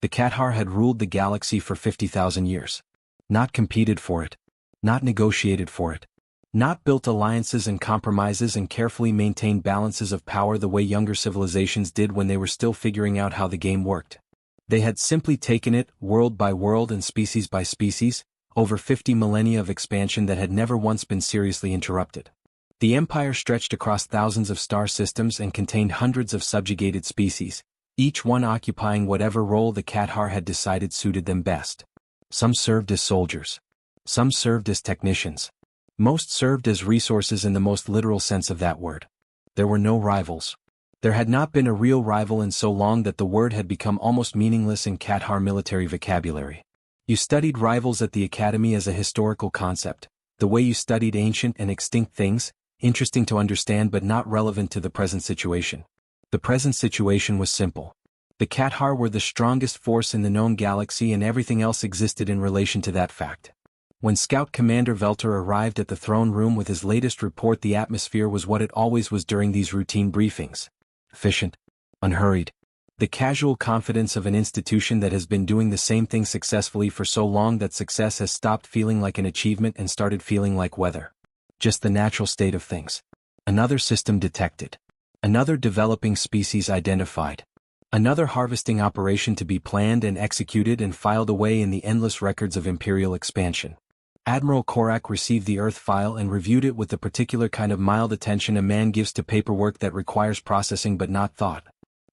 The Qatar had ruled the galaxy for 50,000 years. Not competed for it. Not negotiated for it. Not built alliances and compromises and carefully maintained balances of power the way younger civilizations did when they were still figuring out how the game worked. They had simply taken it, world by world and species by species, over 50 millennia of expansion that had never once been seriously interrupted. The empire stretched across thousands of star systems and contained hundreds of subjugated species, each one occupying whatever role the Qatar had decided suited them best. Some served as soldiers. Some served as technicians. Most served as resources in the most literal sense of that word. There were no rivals. There had not been a real rival in so long that the word had become almost meaningless in Qatar military vocabulary. You studied rivals at the academy as a historical concept, the way you studied ancient and extinct things, interesting to understand but not relevant to the present situation. The present situation was simple. The Qatar were the strongest force in the known galaxy and everything else existed in relation to that fact. When Scout Commander Velter arrived at the throne room with his latest report, the atmosphere was what it always was during these routine briefings. Efficient. Unhurried. The casual confidence of an institution that has been doing the same thing successfully for so long that success has stopped feeling like an achievement and started feeling like weather. Just the natural state of things. Another system detected. Another developing species identified. Another harvesting operation to be planned and executed and filed away in the endless records of imperial expansion. Admiral Korak received the Earth file and reviewed it with the particular kind of mild attention a man gives to paperwork that requires processing but not thought.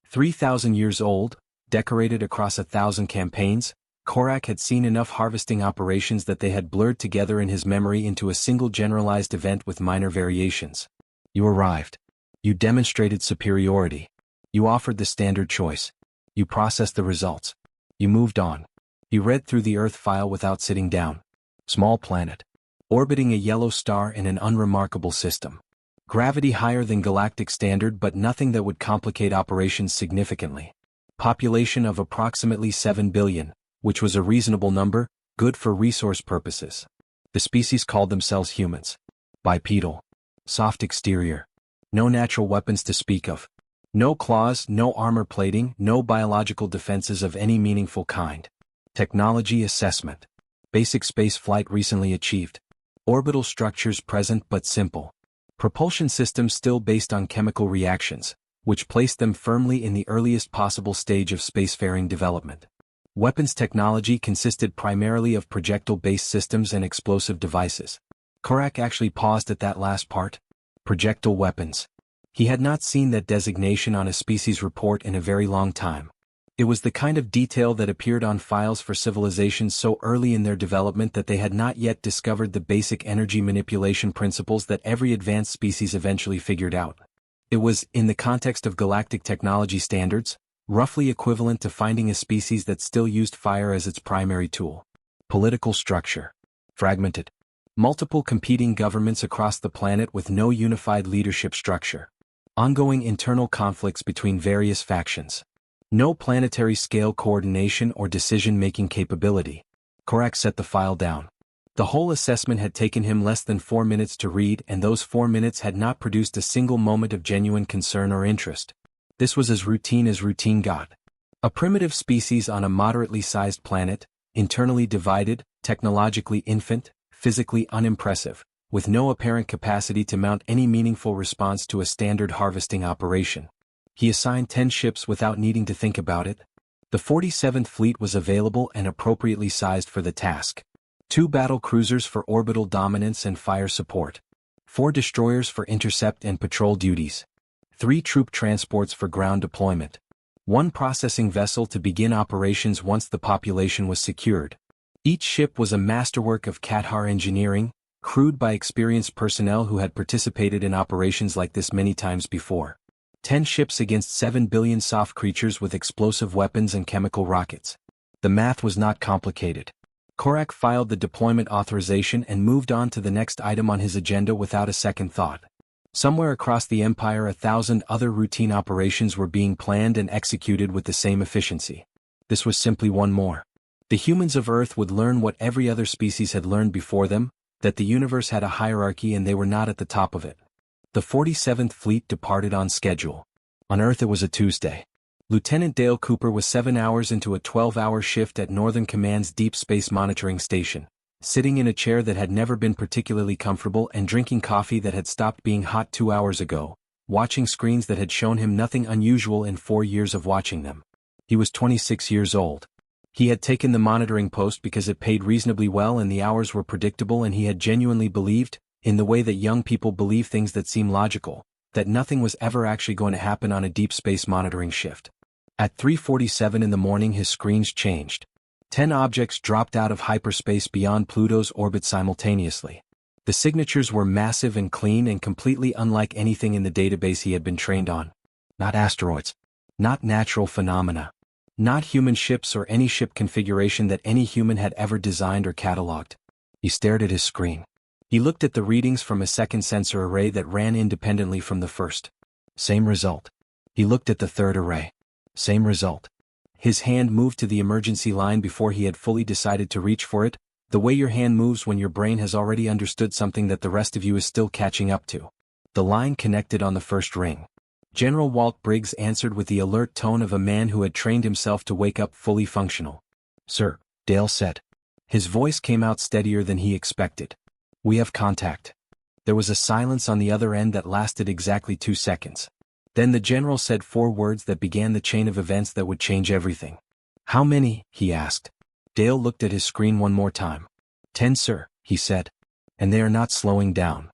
3,000 years old, decorated across 1,000 campaigns, Korak had seen enough harvesting operations that they had blurred together in his memory into a single generalized event with minor variations. You arrived. You demonstrated superiority. You offered the standard choice. You processed the results. You moved on. You read through the Earth file without sitting down. Small planet. Orbiting a yellow star in an unremarkable system. Gravity higher than galactic standard but nothing that would complicate operations significantly. Population of approximately 7 billion, which was a reasonable number, good for resource purposes. The species called themselves humans. Bipedal. Soft exterior. No natural weapons to speak of. No claws, no armor plating, no biological defenses of any meaningful kind. Technology assessment. Basic space flight recently achieved. Orbital structures present but simple. Propulsion systems still based on chemical reactions, which placed them firmly in the earliest possible stage of spacefaring development. Weapons technology consisted primarily of projectile-based systems and explosive devices. Korak actually paused at that last part. Projectile weapons. He had not seen that designation on a species report in a very long time. It was the kind of detail that appeared on files for civilizations so early in their development that they had not yet discovered the basic energy manipulation principles that every advanced species eventually figured out. It was, in the context of galactic technology standards, roughly equivalent to finding a species that still used fire as its primary tool. Political structure. Fragmented. Multiple competing governments across the planet with no unified leadership structure. Ongoing internal conflicts between various factions. No planetary scale coordination or decision-making capability. Korak set the file down. The whole assessment had taken him less than 4 minutes to read, and those 4 minutes had not produced a single moment of genuine concern or interest. This was as routine got. A primitive species on a moderately sized planet, internally divided, technologically infant, physically unimpressive, with no apparent capacity to mount any meaningful response to a standard harvesting operation. He assigned 10 ships without needing to think about it. The 47th Fleet was available and appropriately sized for the task. 2 battle cruisers for orbital dominance and fire support. 4 destroyers for intercept and patrol duties. 3 troop transports for ground deployment. 1 processing vessel to begin operations once the population was secured. Each ship was a masterwork of Qatar engineering, crewed by experienced personnel who had participated in operations like this many times before. 10 ships against 7 billion soft creatures with explosive weapons and chemical rockets. The math was not complicated. Korak filed the deployment authorization and moved on to the next item on his agenda without a second thought. Somewhere across the empire 1,000 other routine operations were being planned and executed with the same efficiency. This was simply one more. The humans of Earth would learn what every other species had learned before them, that the universe had a hierarchy and they were not at the top of it. The 47th Fleet departed on schedule. On Earth it was a Tuesday. Lieutenant Dale Cooper was 7 hours into a 12-hour shift at Northern Command's Deep Space Monitoring Station, sitting in a chair that had never been particularly comfortable and drinking coffee that had stopped being hot 2 hours ago, watching screens that had shown him nothing unusual in 4 years of watching them. He was 26 years old. He had taken the monitoring post because it paid reasonably well and the hours were predictable, and he had genuinely believed, in the way that young people believe things that seem logical, that nothing was ever actually going to happen on a deep space monitoring shift. At 3:47 in the morning his screens changed. 10 objects dropped out of hyperspace beyond Pluto's orbit simultaneously. The signatures were massive and clean and completely unlike anything in the database he had been trained on. Not asteroids. Not natural phenomena. Not human ships or any ship configuration that any human had ever designed or catalogued. He stared at his screen. He looked at the readings from a second sensor array that ran independently from the first. Same result. He looked at the third array. Same result. His hand moved to the emergency line before he had fully decided to reach for it, the way your hand moves when your brain has already understood something that the rest of you is still catching up to. The line connected on the first ring. General Walt Briggs answered with the alert tone of a man who had trained himself to wake up fully functional. "Sir," Dale said. His voice came out steadier than he expected. "We have contact." There was a silence on the other end that lasted exactly 2 seconds. Then the general said 4 words that began the chain of events that would change everything. "How many?" he asked. Dale looked at his screen one more time. 10, sir," he said. "And they are not slowing down."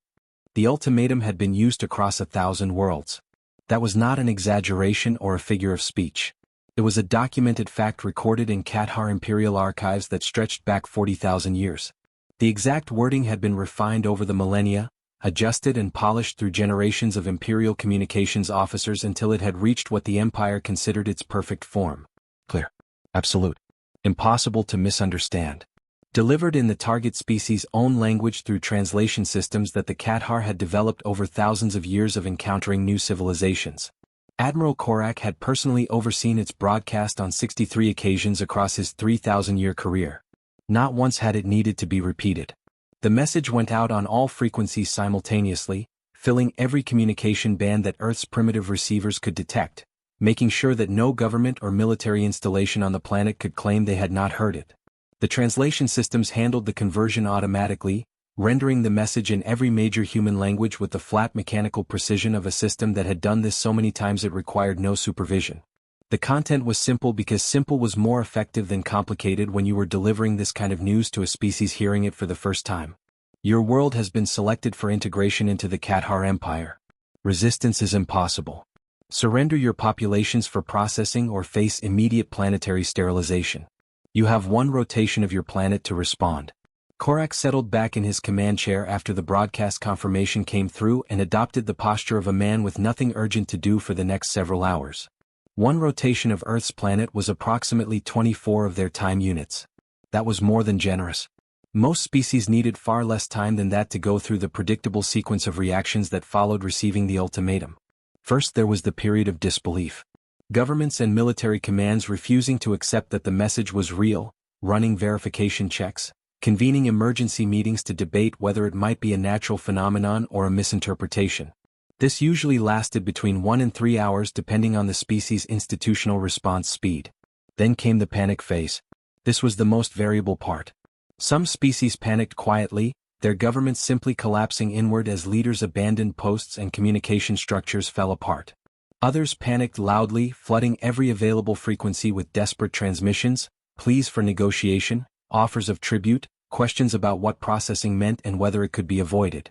The ultimatum had been used across 1,000 worlds. That was not an exaggeration or a figure of speech. It was a documented fact recorded in Qatar Imperial archives that stretched back 40,000 years. The exact wording had been refined over the millennia, adjusted and polished through generations of Imperial communications officers until it had reached what the Empire considered its perfect form. Clear. Absolute. Impossible to misunderstand. Delivered in the target species' own language through translation systems that the Qatar had developed over thousands of years of encountering new civilizations. Admiral Korak had personally overseen its broadcast on 63 occasions across his 3,000-year career. Not once had it needed to be repeated. The message went out on all frequencies simultaneously, filling every communication band that Earth's primitive receivers could detect, making sure that no government or military installation on the planet could claim they had not heard it. The translation systems handled the conversion automatically, rendering the message in every major human language with the flat mechanical precision of a system that had done this so many times it required no supervision. The content was simple because simple was more effective than complicated when you were delivering this kind of news to a species hearing it for the first time. Your world has been selected for integration into the Qatar Empire. Resistance is impossible. Surrender your populations for processing or face immediate planetary sterilization. You have 1 rotation of your planet to respond. Korak settled back in his command chair after the broadcast confirmation came through and adopted the posture of a man with nothing urgent to do for the next several hours. 1 rotation of Earth's planet was approximately 24 of their time units. That was more than generous. Most species needed far less time than that to go through the predictable sequence of reactions that followed receiving the ultimatum. First there was the period of disbelief. Governments and military commands refusing to accept that the message was real, running verification checks, convening emergency meetings to debate whether it might be a natural phenomenon or a misinterpretation. This usually lasted between 1 and 3 hours depending on the species' institutional response speed. Then came the panic phase. This was the most variable part. Some species panicked quietly, their governments simply collapsing inward as leaders abandoned posts and communication structures fell apart. Others panicked loudly, flooding every available frequency with desperate transmissions, pleas for negotiation, offers of tribute, questions about what processing meant and whether it could be avoided.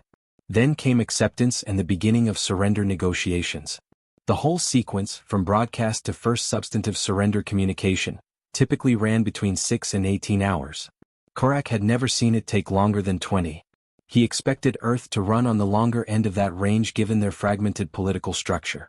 Then came acceptance and the beginning of surrender negotiations. The whole sequence, from broadcast to first substantive surrender communication, typically ran between 6 and 18 hours. Korak had never seen it take longer than 20. He expected Earth to run on the longer end of that range given their fragmented political structure.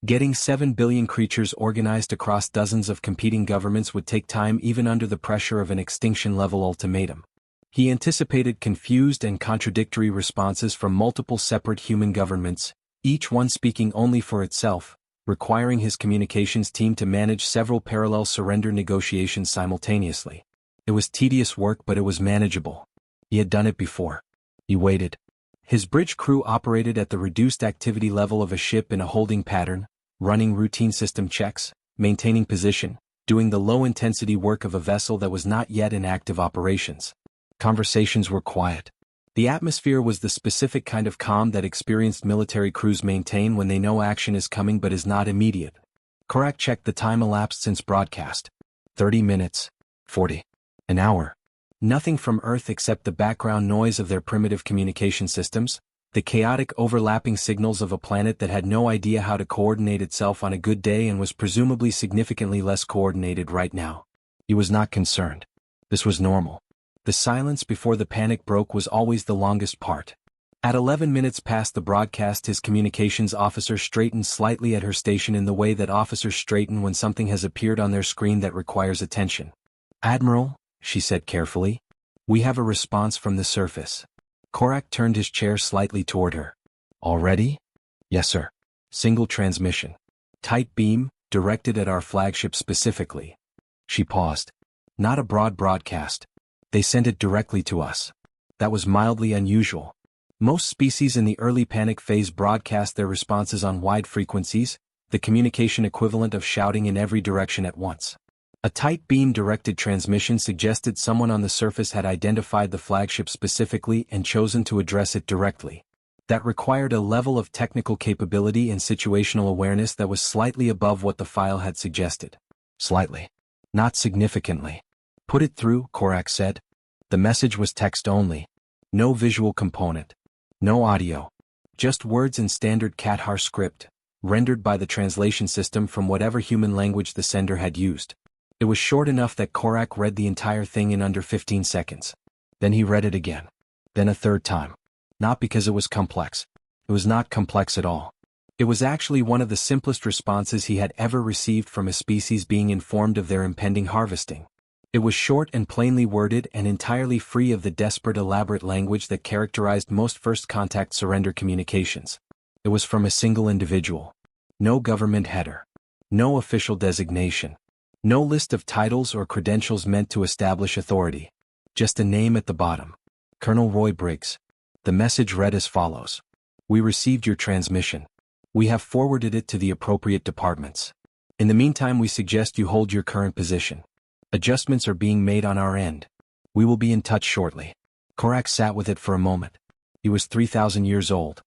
Getting 7 billion creatures organized across dozens of competing governments would take time even under the pressure of an extinction-level ultimatum. He anticipated confused and contradictory responses from multiple separate human governments, each one speaking only for itself, requiring his communications team to manage several parallel surrender negotiations simultaneously. It was tedious work, but it was manageable. He had done it before. He waited. His bridge crew operated at the reduced activity level of a ship in a holding pattern, running routine system checks, maintaining position, doing the low-intensity work of a vessel that was not yet in active operations. Conversations were quiet. The atmosphere was the specific kind of calm that experienced military crews maintain when they know action is coming but is not immediate. Korak checked the time elapsed since broadcast. 30 minutes. 40. An hour. Nothing from Earth except the background noise of their primitive communication systems, the chaotic overlapping signals of a planet that had no idea how to coordinate itself on a good day and was presumably significantly less coordinated right now. He was not concerned. This was normal. The silence before the panic broke was always the longest part. At 11 minutes past the broadcast, his communications officer straightened slightly at her station in the way that officers straighten when something has appeared on their screen that requires attention. "Admiral," she said carefully, "we have a response from the surface." Korak turned his chair slightly toward her. "Already?" "Yes, sir. Single transmission. Tight beam, directed at our flagship specifically." She paused. "Not a broad broadcast. They sent it directly to us." That was mildly unusual. Most species in the early panic phase broadcast their responses on wide frequencies, the communication equivalent of shouting in every direction at once. A tight beam-directed transmission suggested someone on the surface had identified the flagship specifically and chosen to address it directly. That required a level of technical capability and situational awareness that was slightly above what the file had suggested. Slightly. Not significantly. "Put it through," Korak said. The message was text only. No visual component. No audio. Just words in standard Qatar script, rendered by the translation system from whatever human language the sender had used. It was short enough that Korak read the entire thing in under 15 seconds. Then he read it again. Then a third time. Not because it was complex. It was not complex at all. It was actually one of the simplest responses he had ever received from a species being informed of their impending harvesting. It was short and plainly worded and entirely free of the desperate elaborate language that characterized most first-contact surrender communications. It was from a single individual. No government header. No official designation. No list of titles or credentials meant to establish authority. Just a name at the bottom. Colonel Roy Briggs. The message read as follows. "We received your transmission. We have forwarded it to the appropriate departments. In the meantime, we suggest you hold your current position. Adjustments are being made on our end. We will be in touch shortly." Korak sat with it for a moment. He was 3,000 years old.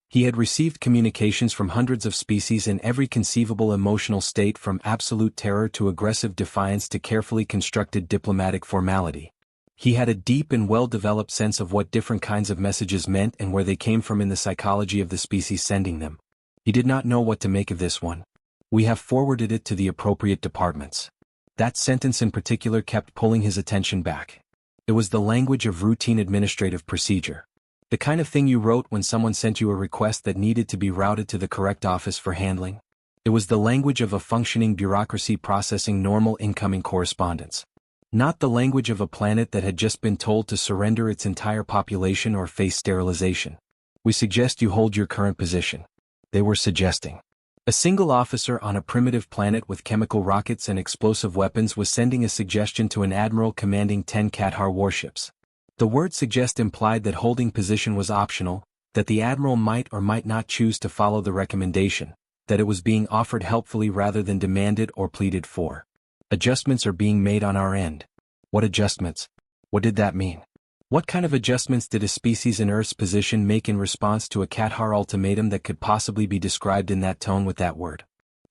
He had received communications from hundreds of species in every conceivable emotional state, from absolute terror to aggressive defiance to carefully constructed diplomatic formality. He had a deep and well-developed sense of what different kinds of messages meant and where they came from in the psychology of the species sending them. He did not know what to make of this one. "We have forwarded it to the appropriate departments." That sentence in particular kept pulling his attention back. It was the language of routine administrative procedure. The kind of thing you wrote when someone sent you a request that needed to be routed to the correct office for handling. It was the language of a functioning bureaucracy processing normal incoming correspondence. Not the language of a planet that had just been told to surrender its entire population or face sterilization. "We suggest you hold your current position." They were suggesting. A single officer on a primitive planet with chemical rockets and explosive weapons was sending a suggestion to an admiral commanding 10 Qatar warships. The word suggest implied that holding position was optional, that the admiral might or might not choose to follow the recommendation, that it was being offered helpfully rather than demanded or pleaded for. "Adjustments are being made on our end." What adjustments? What did that mean? What kind of adjustments did a species in Earth's position make in response to a Qatar ultimatum that could possibly be described in that tone with that word?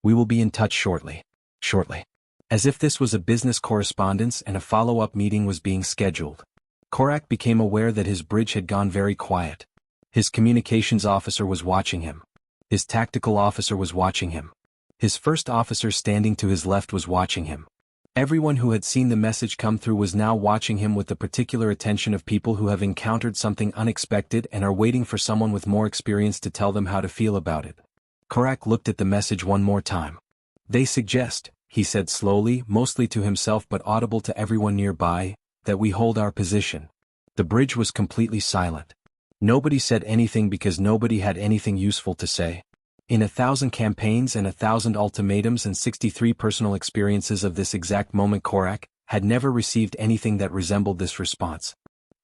"We will be in touch shortly." Shortly. As if this was a business correspondence and a follow-up meeting was being scheduled. Korak became aware that his bridge had gone very quiet. His communications officer was watching him. His tactical officer was watching him. His first officer standing to his left was watching him. Everyone who had seen the message come through was now watching him with the particular attention of people who have encountered something unexpected and are waiting for someone with more experience to tell them how to feel about it. Korak looked at the message one more time. "They suggest," he said slowly, mostly to himself but audible to everyone nearby, "that we hold our position." The bridge was completely silent. Nobody said anything because nobody had anything useful to say. In 1,000 campaigns and 1,000 ultimatums and 63 personal experiences of this exact moment, Korak had never received anything that resembled this response.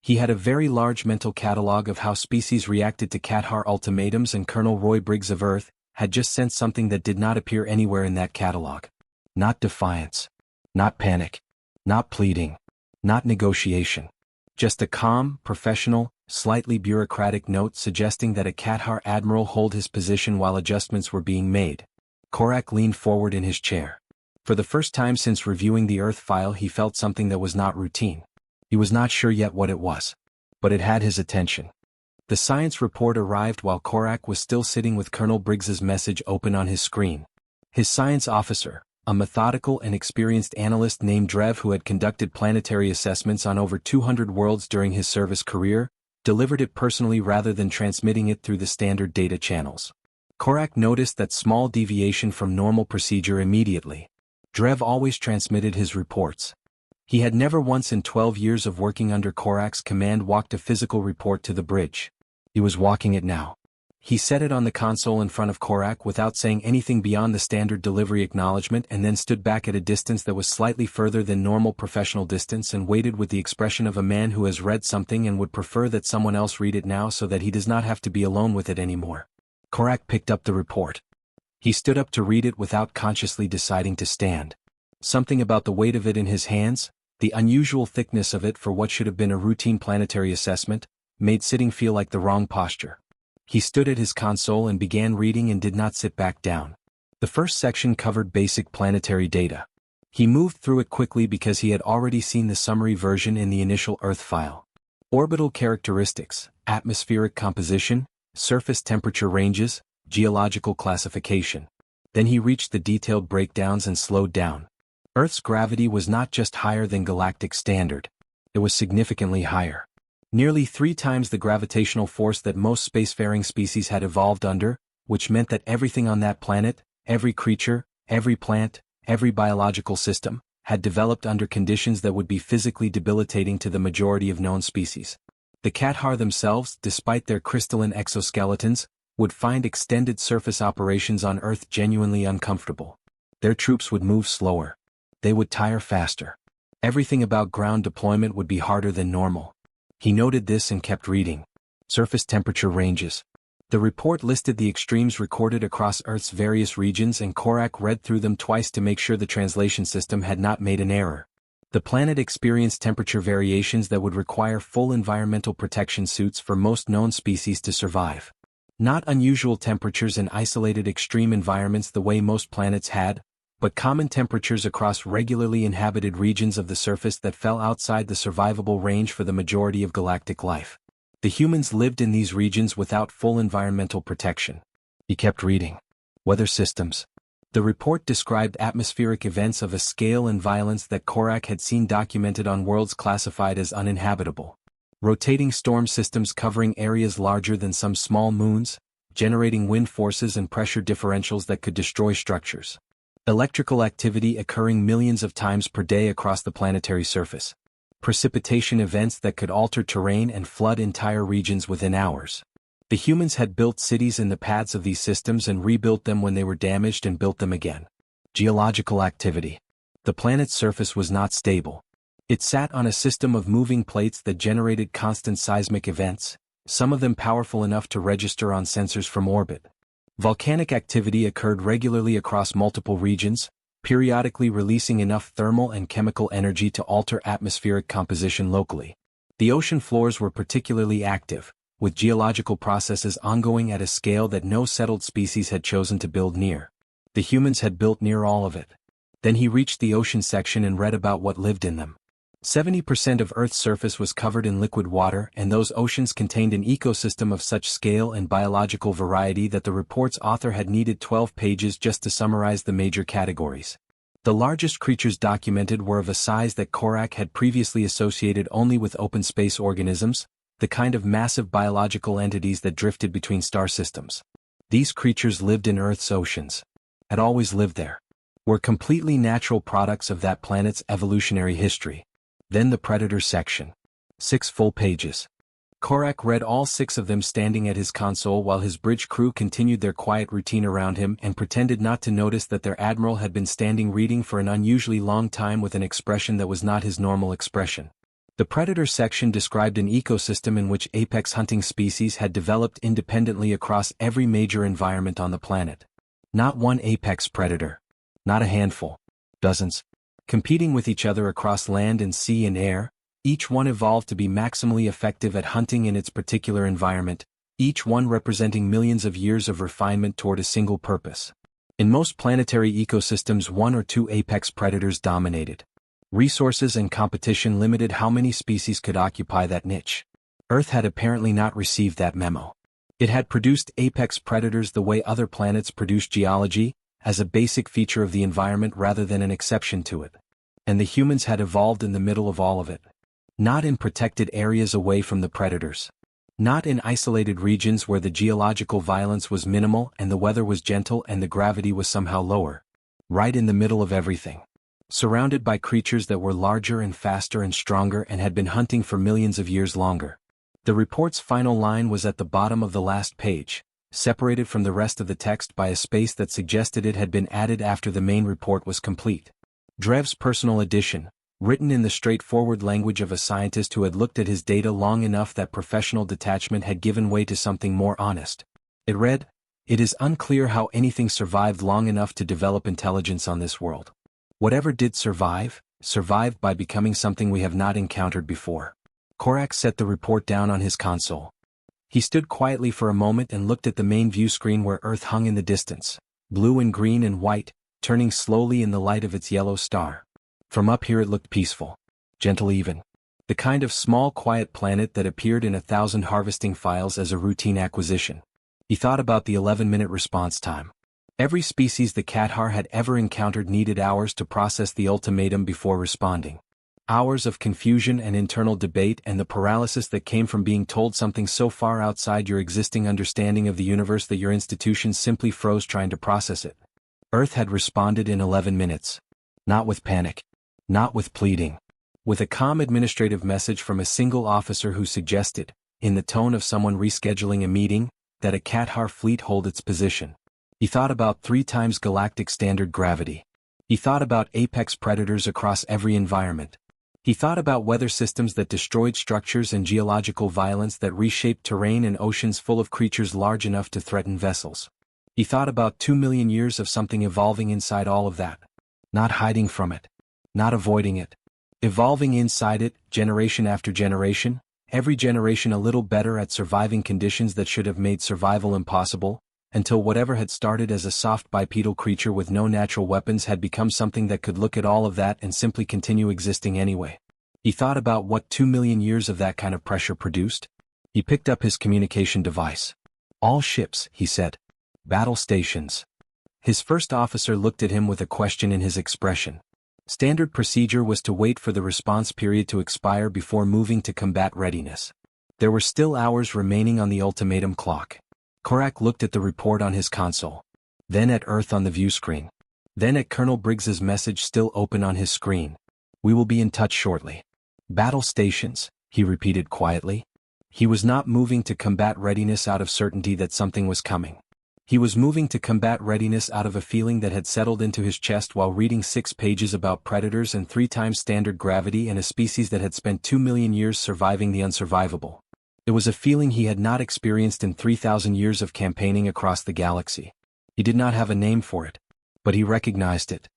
He had a very large mental catalog of how species reacted to Qatar ultimatums, and Colonel Roy Briggs of Earth had just sent something that did not appear anywhere in that catalog. Not defiance. Not panic. Not pleading. Not negotiation. Just a calm, professional, slightly bureaucratic note suggesting that a Qatar admiral hold his position while adjustments were being made. Korak leaned forward in his chair. For the first time since reviewing the Earth file, he felt something that was not routine. He was not sure yet what it was, but it had his attention. The science report arrived while Korak was still sitting with Colonel Briggs's message open on his screen. His science officer, a methodical and experienced analyst named Drev who had conducted planetary assessments on over 200 worlds during his service career, delivered it personally rather than transmitting it through the standard data channels. Korak noticed that small deviation from normal procedure immediately. Drev always transmitted his reports. He had never once in 12 years of working under Korak's command walked a physical report to the bridge. He was walking it now. He set it on the console in front of Korak without saying anything beyond the standard delivery acknowledgement and then stood back at a distance that was slightly further than normal professional distance and waited with the expression of a man who has read something and would prefer that someone else read it now so that he does not have to be alone with it anymore. Korak picked up the report. He stood up to read it without consciously deciding to stand. Something about the weight of it in his hands, the unusual thickness of it for what should have been a routine planetary assessment, made sitting feel like the wrong posture. He stood at his console and began reading and did not sit back down. The first section covered basic planetary data. He moved through it quickly because he had already seen the summary version in the initial Earth file. Orbital characteristics, atmospheric composition, surface temperature ranges, geological classification. Then he reached the detailed breakdowns and slowed down. Earth's gravity was not just higher than galactic standard. It was significantly higher. Nearly 3 times the gravitational force that most spacefaring species had evolved under, which meant that everything on that planet, every creature, every plant, every biological system, had developed under conditions that would be physically debilitating to the majority of known species. The Qatar themselves, despite their crystalline exoskeletons, would find extended surface operations on Earth genuinely uncomfortable. Their troops would move slower. They would tire faster. Everything about ground deployment would be harder than normal. He noted this and kept reading. Surface temperature ranges. The report listed the extremes recorded across Earth's various regions and Korak read through them twice to make sure the translation system had not made an error. The planet experienced temperature variations that would require full environmental protection suits for most known species to survive. Not unusual temperatures in isolated extreme environments the way most planets had, but common temperatures across regularly inhabited regions of the surface that fell outside the survivable range for the majority of galactic life. The humans lived in these regions without full environmental protection. He kept reading. Weather systems. The report described atmospheric events of a scale and violence that Korak had seen documented on worlds classified as uninhabitable. Rotating storm systems covering areas larger than some small moons, generating wind forces and pressure differentials that could destroy structures. Electrical activity occurring millions of times per day across the planetary surface. Precipitation events that could alter terrain and flood entire regions within hours. The humans had built cities in the paths of these systems and rebuilt them when they were damaged and built them again. Geological activity. The planet's surface was not stable. It sat on a system of moving plates that generated constant seismic events, some of them powerful enough to register on sensors from orbit. Volcanic activity occurred regularly across multiple regions, periodically releasing enough thermal and chemical energy to alter atmospheric composition locally. The ocean floors were particularly active, with geological processes ongoing at a scale that no settled species had chosen to build near. The humans had built near all of it. Then he reached the ocean section and read about what lived in them. 70% of Earth's surface was covered in liquid water, and those oceans contained an ecosystem of such scale and biological variety that the report's author had needed 12 pages just to summarize the major categories. The largest creatures documented were of a size that Korak had previously associated only with open space organisms, the kind of massive biological entities that drifted between star systems. These creatures lived in Earth's oceans. Had always lived there. Were completely natural products of that planet's evolutionary history. Then the predator section. 6 full pages. Korak read all 6 of them standing at his console while his bridge crew continued their quiet routine around him and pretended not to notice that their admiral had been standing reading for an unusually long time with an expression that was not his normal expression. The predator section described an ecosystem in which apex hunting species had developed independently across every major environment on the planet. Not one apex predator. Not a handful. Dozens. Competing with each other across land and sea and air, each one evolved to be maximally effective at hunting in its particular environment, each one representing millions of years of refinement toward a single purpose. In most planetary ecosystems, one or two apex predators dominated. Resources and competition limited how many species could occupy that niche. Earth had apparently not received that memo. It had produced apex predators the way other planets produce geology, as a basic feature of the environment rather than an exception to it. And the humans had evolved in the middle of all of it. Not in protected areas away from the predators. Not in isolated regions where the geological violence was minimal and the weather was gentle and the gravity was somehow lower. Right in the middle of everything. Surrounded by creatures that were larger and faster and stronger and had been hunting for millions of years longer. The report's final line was at the bottom of the last page, separated from the rest of the text by a space that suggested it had been added after the main report was complete. Drev's personal edition, written in the straightforward language of a scientist who had looked at his data long enough that professional detachment had given way to something more honest. It read, "It is unclear how anything survived long enough to develop intelligence on this world. Whatever did survive, survived by becoming something we have not encountered before." Korak set the report down on his console. He stood quietly for a moment and looked at the main view screen where Earth hung in the distance, blue and green and white, turning slowly in the light of its yellow star. From up here it looked peaceful, gentle even. The kind of small quiet planet that appeared in 1,000 harvesting files as a routine acquisition. He thought about the 11-minute response time. Every species the Qatar had ever encountered needed hours to process the ultimatum before responding. Hours of confusion and internal debate and the paralysis that came from being told something so far outside your existing understanding of the universe that your institution simply froze trying to process it. Earth had responded in 11 minutes. Not with panic. Not with pleading. With a calm administrative message from a single officer who suggested, in the tone of someone rescheduling a meeting, that a Qatar fleet hold its position. He thought about 3 times galactic standard gravity. He thought about apex predators across every environment. He thought about weather systems that destroyed structures and geological violence that reshaped terrain and oceans full of creatures large enough to threaten vessels. He thought about 2 million years of something evolving inside all of that. Not hiding from it. Not avoiding it. Evolving inside it, generation after generation, every generation a little better at surviving conditions that should have made survival impossible, until whatever had started as a soft bipedal creature with no natural weapons had become something that could look at all of that and simply continue existing anyway. He thought about what 2 million years of that kind of pressure produced. He picked up his communication device. "All ships," he said. "Battle stations." His first officer looked at him with a question in his expression. Standard procedure was to wait for the response period to expire before moving to combat readiness. There were still hours remaining on the ultimatum clock. Korak looked at the report on his console. Then at Earth on the view screen. Then at Colonel Briggs's message still open on his screen. "We will be in touch shortly." Battle stations, he repeated quietly. He was not moving to combat readiness out of certainty that something was coming. He was moving to combat readiness out of a feeling that had settled into his chest while reading 6 pages about predators and 3 times standard gravity and a species that had spent 2 million years surviving the unsurvivable. It was a feeling he had not experienced in 3,000 years of campaigning across the galaxy. He did not have a name for it, but he recognized it.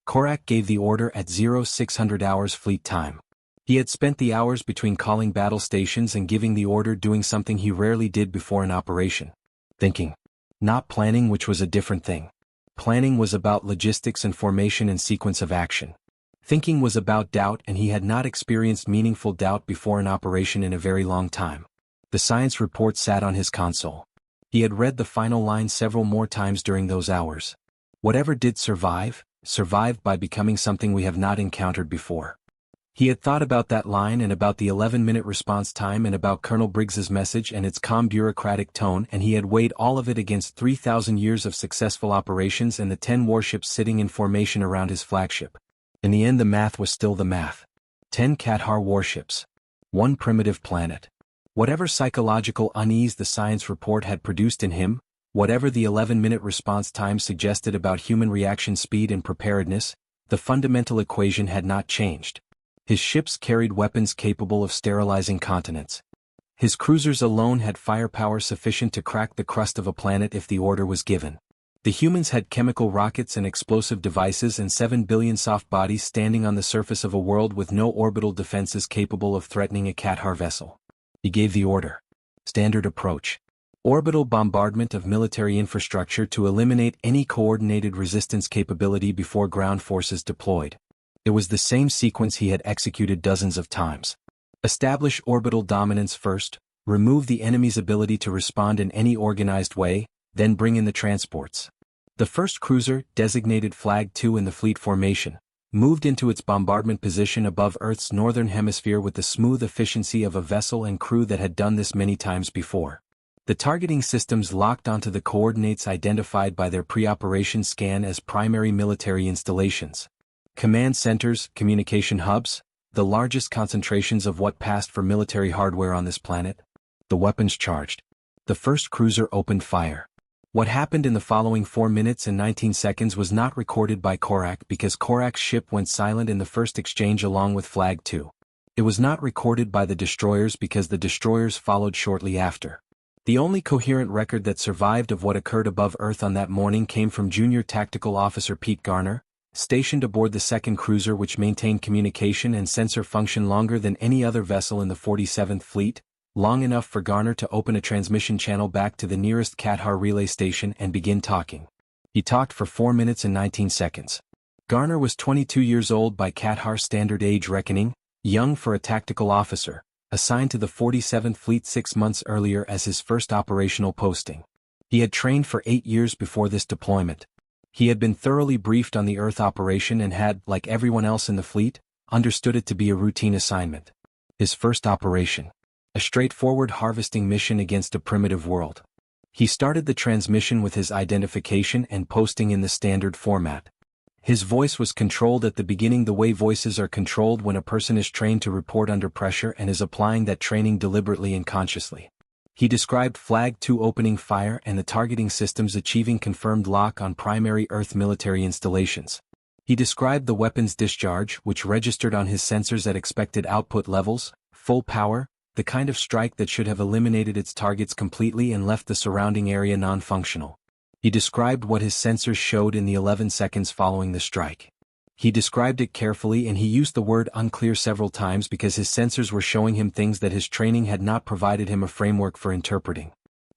Korak gave the order at 0600 hours fleet time. He had spent the hours between calling battle stations and giving the order doing something he rarely did before an operation. Thinking. Not planning, which was a different thing. Planning was about logistics and formation and sequence of action. Thinking was about doubt, and he had not experienced meaningful doubt before an operation in a very long time. The science report sat on his console. He had read the final line several more times during those hours. Whatever did survive, survived by becoming something we have not encountered before. He had thought about that line and about the 11-minute response time and about Colonel Briggs's message and its calm bureaucratic tone, and he had weighed all of it against 3,000 years of successful operations and the 10 warships sitting in formation around his flagship. In the end, the math was still the math. 10 Qatar warships. 1 primitive planet. Whatever psychological unease the science report had produced in him, whatever the 11-minute response time suggested about human reaction speed and preparedness, the fundamental equation had not changed. His ships carried weapons capable of sterilizing continents. His cruisers alone had firepower sufficient to crack the crust of a planet if the order was given. The humans had chemical rockets and explosive devices and 7 billion soft bodies standing on the surface of a world with no orbital defenses capable of threatening a Qatar vessel. He gave the order. Standard approach. Orbital bombardment of military infrastructure to eliminate any coordinated resistance capability before ground forces deployed. It was the same sequence he had executed dozens of times. Establish orbital dominance first, remove the enemy's ability to respond in any organized way, then bring in the transports. The first cruiser, designated Flag 2 in the fleet formation, moved into its bombardment position above Earth's northern hemisphere with the smooth efficiency of a vessel and crew that had done this many times before. The targeting systems locked onto the coordinates identified by their pre-operation scan as primary military installations. Command centers, communication hubs, the largest concentrations of what passed for military hardware on this planet. The weapons charged. The first cruiser opened fire. What happened in the following 4 minutes and 19 seconds was not recorded by Korak because Korak's ship went silent in the first exchange along with Flag 2. It was not recorded by the destroyers because the destroyers followed shortly after. The only coherent record that survived of what occurred above Earth on that morning came from Junior Tactical Officer Pete Garner, stationed aboard the second cruiser which maintained communication and sensor function longer than any other vessel in the 47th Fleet, long enough for Garner to open a transmission channel back to the nearest Qatar relay station and begin talking. He talked for 4 minutes and 19 seconds. Garner was 22 years old by Qatar standard age reckoning, young for a tactical officer, assigned to the 47th Fleet 6 months earlier as his first operational posting. He had trained for 8 years before this deployment. He had been thoroughly briefed on the Earth operation and had, like everyone else in the fleet, understood it to be a routine assignment. His first operation. A straightforward harvesting mission against a primitive world. He started the transmission with his identification and posting in the standard format. His voice was controlled at the beginning the way voices are controlled when a person is trained to report under pressure and is applying that training deliberately and consciously. He described Flag 2 opening fire and the targeting systems achieving confirmed lock on primary Earth military installations. He described the weapon's discharge, which registered on his sensors at expected output levels, full power, the kind of strike that should have eliminated its targets completely and left the surrounding area non-functional. He described what his sensors showed in the 11 seconds following the strike. He described it carefully and he used the word unclear several times because his sensors were showing him things that his training had not provided him a framework for interpreting.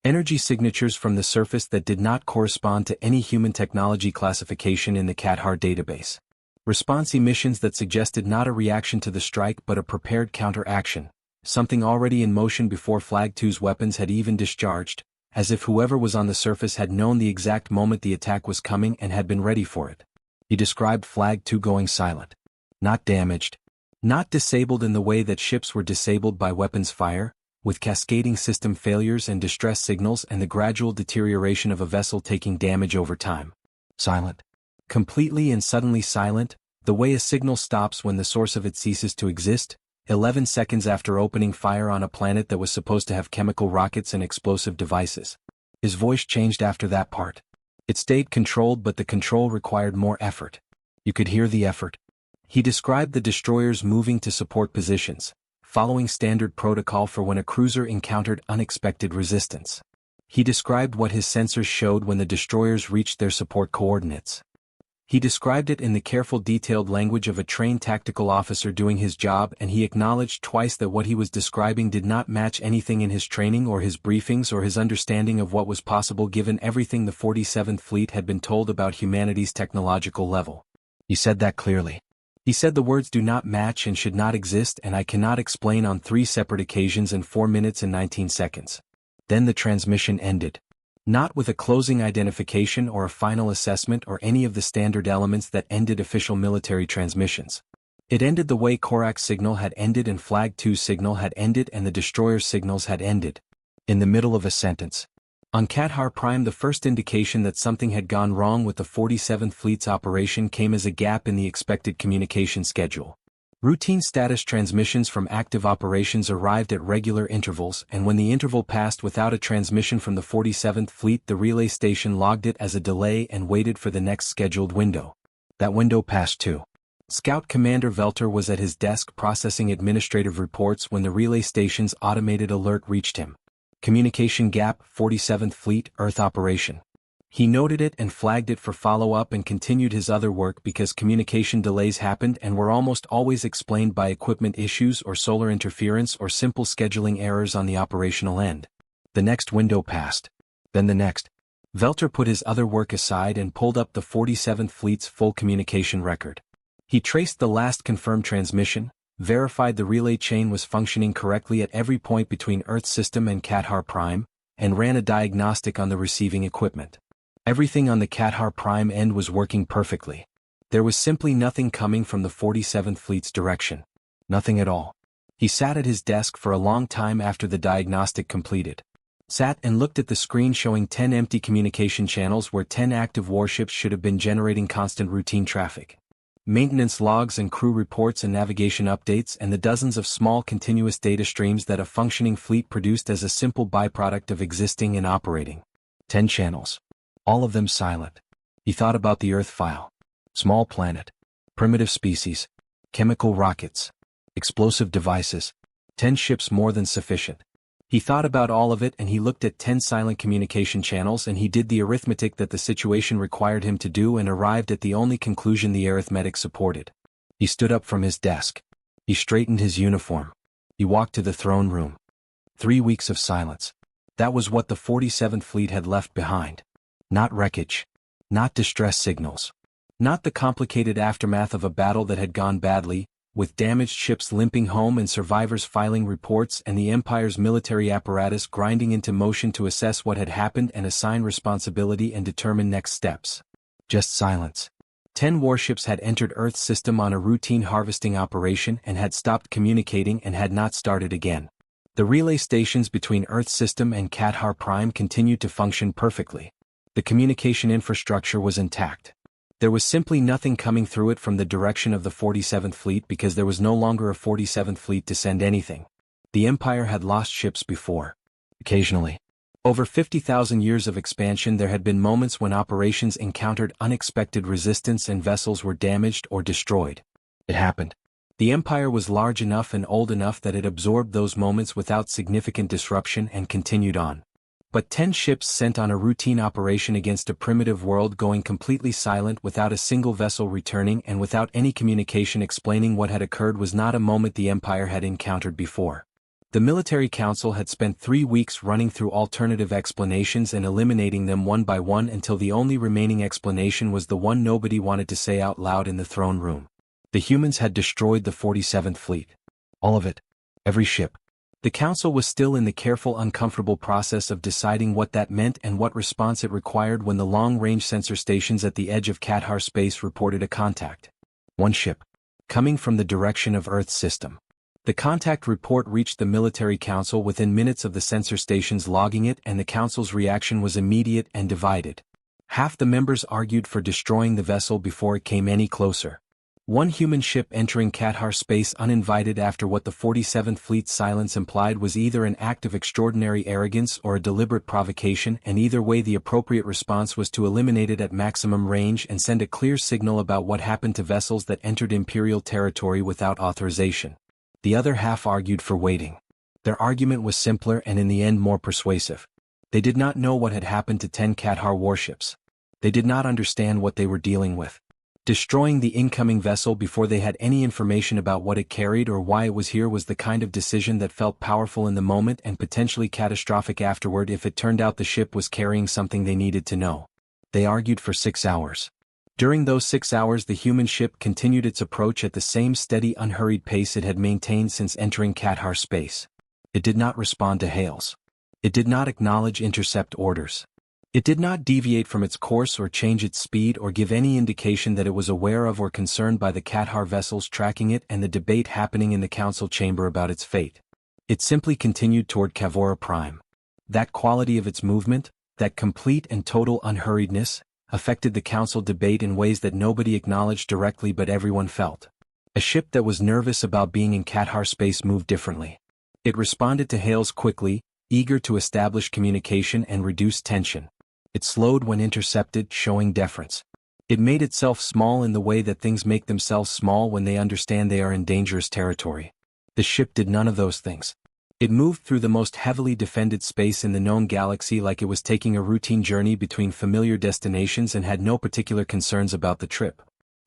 Energy signatures from the surface that did not correspond to any human technology classification in the Qatar database. Response emissions that suggested not a reaction to the strike but a prepared counteraction, something already in motion before Flag 2's weapons had even discharged, as if whoever was on the surface had known the exact moment the attack was coming and had been ready for it. He described Flag 2 going silent. Not damaged. Not disabled in the way that ships were disabled by weapons fire, with cascading system failures and distress signals and the gradual deterioration of a vessel taking damage over time. Silent. Completely and suddenly silent, the way a signal stops when the source of it ceases to exist, 11 seconds after opening fire on a planet that was supposed to have chemical rockets and explosive devices. His voice changed after that part. It stayed controlled but the control required more effort. You could hear the effort. He described the destroyers moving to support positions, following standard protocol for when a cruiser encountered unexpected resistance. He described what his sensors showed when the destroyers reached their support coordinates. He described it in the careful detailed language of a trained tactical officer doing his job and he acknowledged twice that what he was describing did not match anything in his training or his briefings or his understanding of what was possible given everything the 47th Fleet had been told about humanity's technological level. He said that clearly. He said the words do not match and should not exist and I cannot explain on 3 separate occasions in 4 minutes and 19 seconds. Then the transmission ended. Not with a closing identification or a final assessment or any of the standard elements that ended official military transmissions. It ended the way Korak's signal had ended and Flag 2's signal had ended and the destroyer's signals had ended. In the middle of a sentence. On Qatar Prime the first indication that something had gone wrong with the 47th Fleet's operation came as a gap in the expected communication schedule. Routine status transmissions from active operations arrived at regular intervals and when the interval passed without a transmission from the 47th Fleet the relay station logged it as a delay and waited for the next scheduled window. That window passed too. Scout Commander Velter was at his desk processing administrative reports when the relay station's automated alert reached him. Communication gap, 47th Fleet, Earth operation. He noted it and flagged it for follow-up and continued his other work because communication delays happened and were almost always explained by equipment issues or solar interference or simple scheduling errors on the operational end. The next window passed. Then the next. Velter put his other work aside and pulled up the 47th Fleet's full communication record. He traced the last confirmed transmission, verified the relay chain was functioning correctly at every point between Earth System and Kathar Prime, and ran a diagnostic on the receiving equipment. Everything on the Kathar Prime end was working perfectly. There was simply nothing coming from the 47th Fleet's direction. Nothing at all. He sat at his desk for a long time after the diagnostic completed. Sat and looked at the screen showing 10 empty communication channels where 10 active warships should have been generating constant routine traffic. Maintenance logs and crew reports and navigation updates and the dozens of small continuous data streams that a functioning fleet produced as a simple byproduct of existing and operating. 10 channels. All of them silent. He thought about the Earth file. Small planet. Primitive species. Chemical rockets. Explosive devices. 10 ships more than sufficient. He thought about all of it and he looked at 10 silent communication channels and he did the arithmetic that the situation required him to do and arrived at the only conclusion the arithmetic supported. He stood up from his desk. He straightened his uniform. He walked to the throne room. 3 weeks of silence. That was what the 47th Fleet had left behind. Not wreckage. Not distress signals. Not the complicated aftermath of a battle that had gone badly, with damaged ships limping home and survivors filing reports and the Empire's military apparatus grinding into motion to assess what had happened and assign responsibility and determine next steps. Just silence. 10 warships had entered Earth System on a routine harvesting operation and had stopped communicating and had not started again. The relay stations between Earth System and Kathar Prime continued to function perfectly. The communication infrastructure was intact. There was simply nothing coming through it from the direction of the 47th Fleet because there was no longer a 47th Fleet to send anything. The Empire had lost ships before. Occasionally. Over 50,000 years of expansion there had been moments when operations encountered unexpected resistance and vessels were damaged or destroyed. It happened. The Empire was large enough and old enough that it absorbed those moments without significant disruption and continued on. But 10 ships sent on a routine operation against a primitive world going completely silent without a single vessel returning and without any communication explaining what had occurred was not a moment the Empire had encountered before. The Military Council had spent 3 weeks running through alternative explanations and eliminating them one by one until the only remaining explanation was the one nobody wanted to say out loud in the throne room. The humans had destroyed the 47th Fleet. All of it. Every ship. The Council was still in the careful, uncomfortable process of deciding what that meant and what response it required when the long-range sensor stations at the edge of Kathar space reported a contact. One ship. Coming from the direction of Earth System. The contact report reached the Military Council within minutes of the sensor stations logging it and the Council's reaction was immediate and divided. Half the members argued for destroying the vessel before it came any closer. One human ship entering Kathar space uninvited after what the 47th Fleet's silence implied was either an act of extraordinary arrogance or a deliberate provocation, and either way the appropriate response was to eliminate it at maximum range and send a clear signal about what happened to vessels that entered Imperial territory without authorization. The other half argued for waiting. Their argument was simpler and in the end more persuasive. They did not know what had happened to 10 Kathar warships. They did not understand what they were dealing with. Destroying the incoming vessel before they had any information about what it carried or why it was here was the kind of decision that felt powerful in the moment and potentially catastrophic afterward if it turned out the ship was carrying something they needed to know. They argued for 6 hours. During those 6 hours the human ship continued its approach at the same steady unhurried pace it had maintained since entering Kathar space. It did not respond to hails. It did not acknowledge intercept orders. It did not deviate from its course or change its speed or give any indication that it was aware of or concerned by the Kathar vessels tracking it and the debate happening in the council chamber about its fate. It simply continued toward Kavora Prime. That quality of its movement, that complete and total unhurriedness, affected the council debate in ways that nobody acknowledged directly but everyone felt. A ship that was nervous about being in Kathar space moved differently. It responded to hails quickly, eager to establish communication and reduce tension. It slowed when intercepted, showing deference. It made itself small in the way that things make themselves small when they understand they are in dangerous territory. The ship did none of those things. It moved through the most heavily defended space in the known galaxy like it was taking a routine journey between familiar destinations and had no particular concerns about the trip.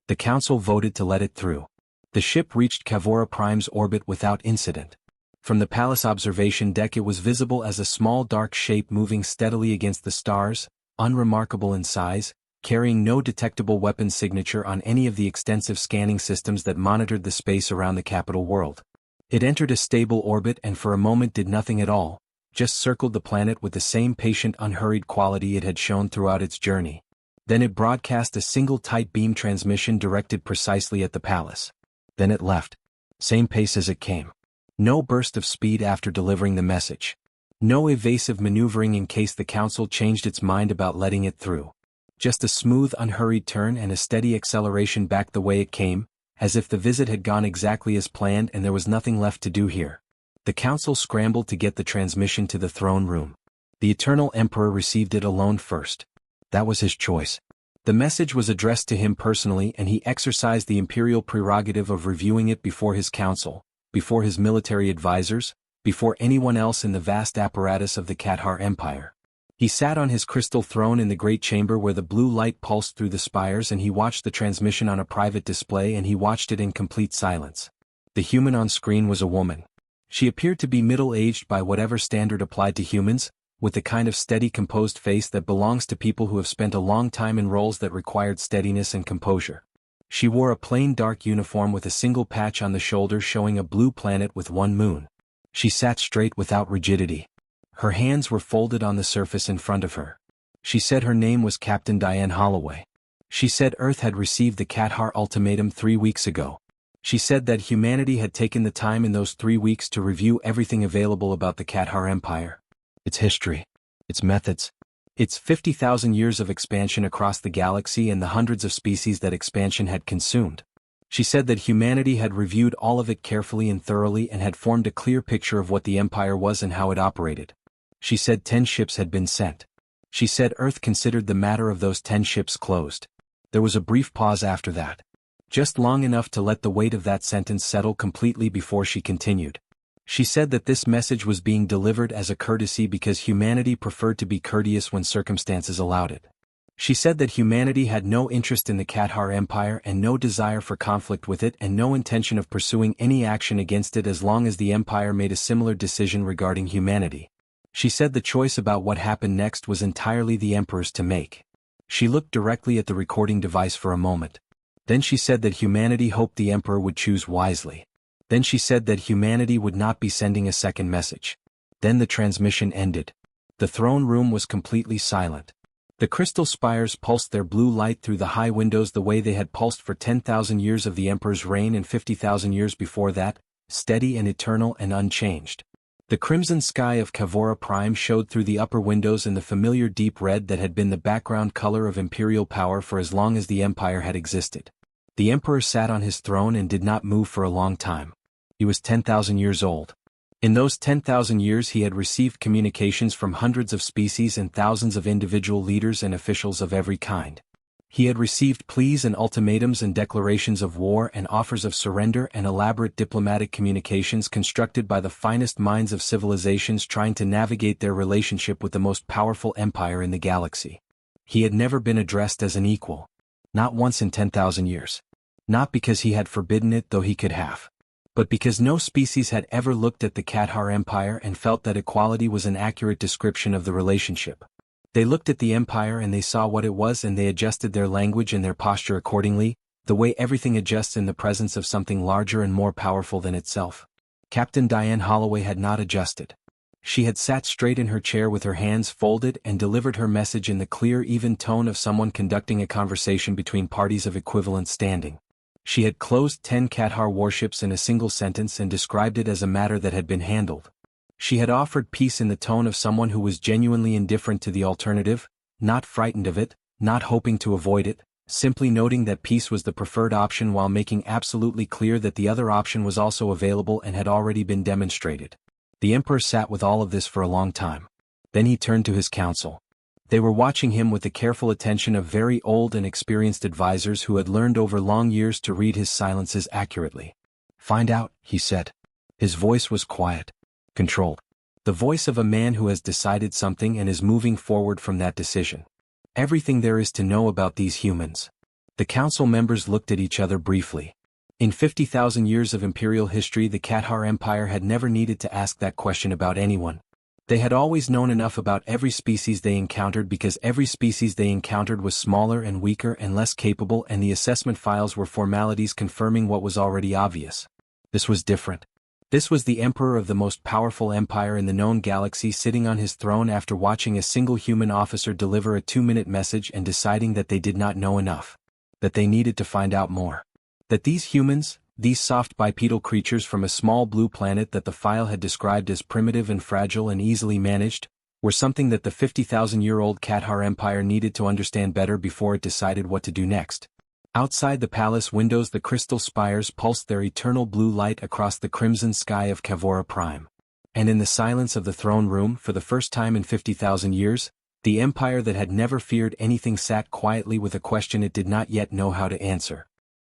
The Council voted to let it through. The ship reached Kavora Prime's orbit without incident. From the palace observation deck it was visible as a small dark shape moving steadily against the stars, unremarkable in size, carrying no detectable weapon signature on any of the extensive scanning systems that monitored the space around the capital world. It entered a stable orbit and for a moment did nothing at all, just circled the planet with the same patient unhurried quality it had shown throughout its journey. Then it broadcast a single tight beam transmission directed precisely at the palace. Then it left. Same pace as it came. No burst of speed after delivering the message. No evasive maneuvering in case the Council changed its mind about letting it through. Just a smooth unhurried turn and a steady acceleration back the way it came, as if the visit had gone exactly as planned and there was nothing left to do here. The Council scrambled to get the transmission to the throne room. The Eternal Emperor received it alone first. That was his choice. The message was addressed to him personally and he exercised the imperial prerogative of reviewing it before his council, before his military advisors, before anyone else in the vast apparatus of the Kathar Empire. He sat on his crystal throne in the great chamber where the blue light pulsed through the spires and he watched the transmission on a private display and he watched it in complete silence. The human on screen was a woman. She appeared to be middle-aged by whatever standard applied to humans, with the kind of steady composed face that belongs to people who have spent a long time in roles that required steadiness and composure. She wore a plain dark uniform with a single patch on the shoulder showing a blue planet with one moon. She sat straight without rigidity. Her hands were folded on the surface in front of her. She said her name was Captain Diane Holloway. She said Earth had received the Kathar ultimatum 3 weeks ago. She said that humanity had taken the time in those 3 weeks to review everything available about the Kathar Empire. Its history. Its methods. Its 50,000 years of expansion across the galaxy and the hundreds of species that expansion had consumed. She said that humanity had reviewed all of it carefully and thoroughly and had formed a clear picture of what the Empire was and how it operated. She said 10 ships had been sent. She said Earth considered the matter of those 10 ships closed. There was a brief pause after that. Just long enough to let the weight of that sentence settle completely before she continued. She said that this message was being delivered as a courtesy because humanity preferred to be courteous when circumstances allowed it. She said that humanity had no interest in the Kathar Empire and no desire for conflict with it and no intention of pursuing any action against it as long as the Empire made a similar decision regarding humanity. She said the choice about what happened next was entirely the Emperor's to make. She looked directly at the recording device for a moment. Then she said that humanity hoped the Emperor would choose wisely. Then she said that humanity would not be sending a second message. Then the transmission ended. The throne room was completely silent. The crystal spires pulsed their blue light through the high windows the way they had pulsed for 10,000 years of the Emperor's reign and 50,000 years before that, steady and eternal and unchanged. The crimson sky of Kavora Prime showed through the upper windows in the familiar deep red that had been the background color of imperial power for as long as the Empire had existed. The Emperor sat on his throne and did not move for a long time. He was 10,000 years old. In those 10,000 years he had received communications from hundreds of species and thousands of individual leaders and officials of every kind. He had received pleas and ultimatums and declarations of war and offers of surrender and elaborate diplomatic communications constructed by the finest minds of civilizations trying to navigate their relationship with the most powerful empire in the galaxy. He had never been addressed as an equal. Not once in 10,000 years. Not because he had forbidden it, though he could have. But because no species had ever looked at the Kathar Empire and felt that equality was an accurate description of the relationship. They looked at the Empire and they saw what it was and they adjusted their language and their posture accordingly, the way everything adjusts in the presence of something larger and more powerful than itself. Captain Diane Holloway had not adjusted. She had sat straight in her chair with her hands folded and delivered her message in the clear, even tone of someone conducting a conversation between parties of equivalent standing. She had closed 10 Kathar warships in a single sentence and described it as a matter that had been handled. She had offered peace in the tone of someone who was genuinely indifferent to the alternative, not frightened of it, not hoping to avoid it, simply noting that peace was the preferred option while making absolutely clear that the other option was also available and had already been demonstrated. The Emperor sat with all of this for a long time. Then he turned to his council. They were watching him with the careful attention of very old and experienced advisors who had learned over long years to read his silences accurately. "Find out," he said. His voice was quiet. Controlled. The voice of a man who has decided something and is moving forward from that decision. Everything there is to know about these humans. The council members looked at each other briefly. In 50,000 years of imperial history, the Cathar Empire had never needed to ask that question about anyone. They had always known enough about every species they encountered because every species they encountered was smaller and weaker and less capable, and the assessment files were formalities confirming what was already obvious. This was different. This was the emperor of the most powerful empire in the known galaxy sitting on his throne after watching a single human officer deliver a 2-minute message and deciding that they did not know enough. That they needed to find out more. That these humans, these soft bipedal creatures from a small blue planet that the file had described as primitive and fragile and easily managed, were something that the 50,000-year-old Cathar Empire needed to understand better before it decided what to do next. Outside the palace windows, the crystal spires pulsed their eternal blue light across the crimson sky of Kavora Prime. And in the silence of the throne room, for the first time in 50,000 years, the empire that had never feared anything sat quietly with a question it did not yet know how to answer.